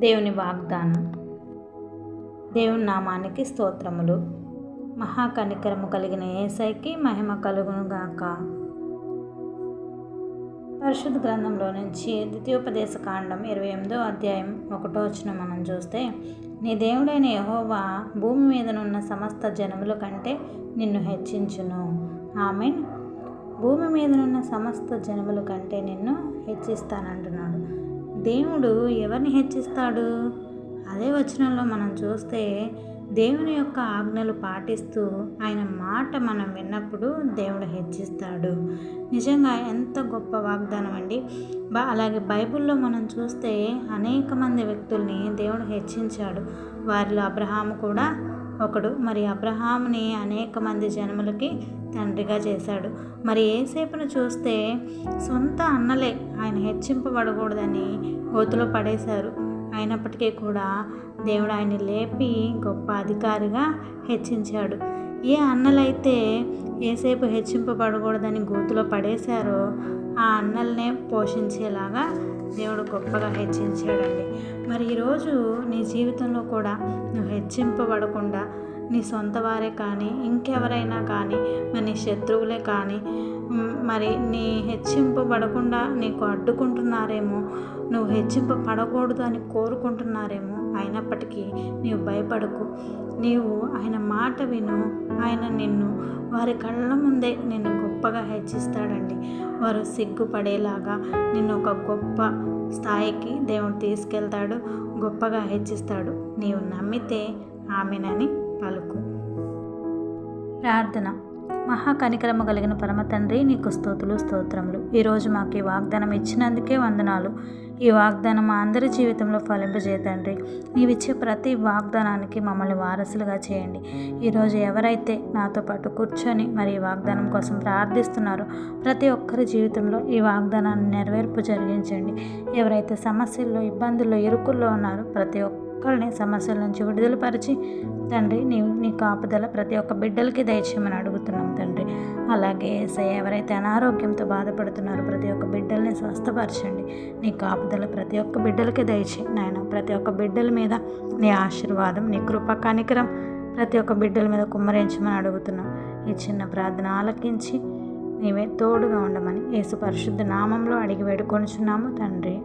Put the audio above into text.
దేవుని వాగ్దానం. దేవుని నామానికి స్తోత్రములు. మహాకనికరము కలిగిన యేసయ్యకి మహిమ కలుగునుగాక. పరిశుద్ధ గ్రంథంలో నుంచి ద్వితీయోపదేశకాండం 28వ అధ్యాయం 1వ వచనం మనం చూస్తే, నీ దేవుడైన యెహోవా భూమి మీదనున్న సమస్త జనముల కంటే నిన్ను హెచ్చించును. ఆమేన్. భూమి మీదనున్న సమస్త జనముల కంటే నిన్ను హెచ్చిస్తానంటున్నాడు. దేవుడు ఎవరిని హెచ్చిస్తాడు? అదే వచనంలో మనం చూస్తే, దేవుని యొక్క ఆజ్ఞలు పాటిస్తూ ఆయన మాట మనం విన్నప్పుడు దేవుడు హెచ్చిస్తాడు. నిజంగా ఎంత గొప్ప వాగ్దానం అండి. అలాగే బైబిల్లో మనం చూస్తే అనేక మంది వ్యక్తుల్ని దేవుడు హెచ్చించాడు. వారిలో అబ్రహాము కూడా ఒకడు. మరి అబ్రహాముని అనేక మంది జనములకి తండ్రిగా చేశాడు. మరి యేసేపును చూస్తే సొంత అన్నలే ఆయన హెచ్చింపబడకూడదని గోతిలో పడేశారు. అయినప్పటికీ కూడా దేవుడు ఆయన్ని లేపి గొప్ప అధికారిగా హెచ్చించాడు. ఏ అన్నలైతే యేసేపు హెచ్చింపబడకూడదని గోతిలో పడేశారో ఆ అన్నల్నే పోషించేలాగా దేవుడు గొప్పగా హెచ్చించాడండి. మరి ఈరోజు నీ జీవితంలో కూడా నువ్వు హెచ్చింపబడకుండా నీ సొంత వారే కానీ ఇంకెవరైనా కానీ మరి నీ శత్రువులే కానీ మరి నీ హెచ్చింపబడకుండా నీకు అడ్డుకుంటున్నారేమో, నువ్వు హెచ్చింపబడకూడదు అని కోరుకుంటున్నారేమో. అయినప్పటికీ నీవు భయపడకు. నీవు ఆయన మాట విను. ఆయన నిన్ను వారి కళ్ళ ముందే నిన్ను గొప్పగా హెచ్చిస్తాడండి. వారు సిగ్గుపడేలాగా నిన్ను ఒక గొప్ప స్థాయికి దేవుడు తీసుకెళ్తాడు, గొప్పగా హెచ్చిస్తాడు. నీవు నమ్మితే ఆమెనని పలుకు. ప్రార్థన. మహాకనికరము కలిగిన పరమ తండ్రి, నీకు స్తోత్రములు. ఈరోజు మాకు ఈ వాగ్దానం ఇచ్చినందుకే వందనాలు. ఈ వాగ్దానం మా అందరి జీవితంలో ఫలింపజేతండి. నీవిచ్చే ప్రతి వాగ్దానానికి మమ్మల్ని వారసులుగా చేయండి. ఈరోజు ఎవరైతే నాతో పాటు కూర్చొని మరి ఈ వాగ్దానం కోసం ప్రార్థిస్తున్నారో ప్రతి ఒక్కరి జీవితంలో ఈ వాగ్దానాన్ని నెరవేర్పు జరిగించండి. ఎవరైతే సమస్యల్లో, ఇబ్బందుల్లో, ఇరుకుల్లో ఉన్నారో ప్రతి ఒక్కరిని సమస్యల నుంచి విడుదలపరిచి తండ్రి నీ కాపుదల ప్రతి ఒక్క బిడ్డలకి దయచేయమని అడుగుతున్నాం తండ్రి. అలాగే ఎవరైతే అనారోగ్యంతో బాధపడుతున్నారో ప్రతి ఒక్క బిడ్డల్ని స్వస్థపరచండి. నీ కాపుదల ప్రతి ఒక్క బిడ్డలకి దయచేయి నాయన. ప్రతి ఒక్క బిడ్డల మీద నీ ఆశీర్వాదం, నీ కృప, కనికరం ప్రతి ఒక్క బిడ్డల మీద కుమ్మరించమని అడుగుతున్నాం. ఈ చిన్న ప్రార్థన ఆలకించి నీవే తోడుగా ఉండమని యేసు పరిశుద్ధ నామంలో అడిగి వేడుకొనుచున్నాము తండ్రి.